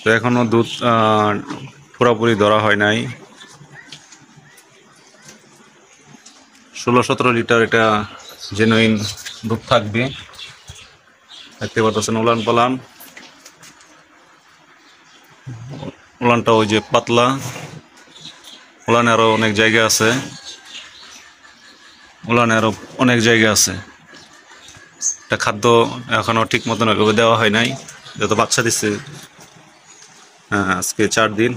তো এখনো দুধ পুরোপুরি ধরা হয় নাই। 16-17 লিটার এটা জেনুইন দুধ থাকবে। দেখতে পাচ্ছেন উলান পালান, উলানটা ওই যে পাতলা, উলানে আরো অনেক জায়গা আছে, উলানে আরো অনেক জায়গা আছে। এটা খাদ্য এখনো ঠিক মতন ওইভাবে দেওয়া হয় নাই, যত বাচ্চা দিচ্ছে। হ্যাঁ, আজকে 4 দিন।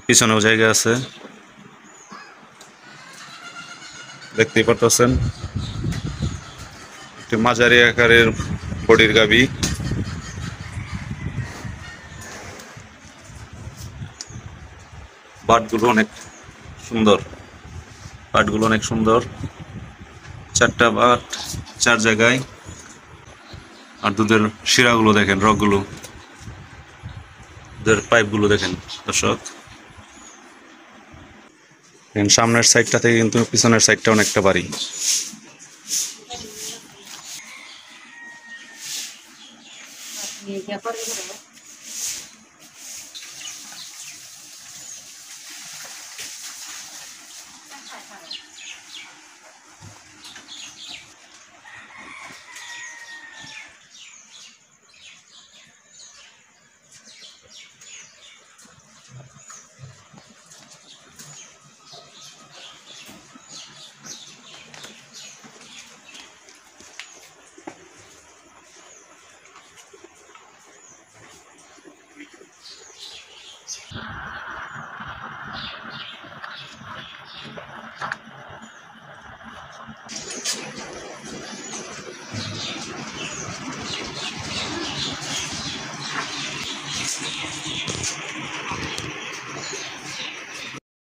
পিছনেও জায়গা আছে, দেখতেই পারতেছেন। একটি মাঝারি আকারের বডির গাভী। বাটগুলো অনেক সুন্দর, বাটগুলো অনেক সুন্দর। 4টা বাট 4 জায়গায়। আর দুধের শিরাগুলো দেখেন, রগগুলো, দুধের পাইপগুলো দেখেন দর্শক। সামনের সাইডটা থেকে কিন্তু পিছনের সাইডটা অনেকটা বাড়ি।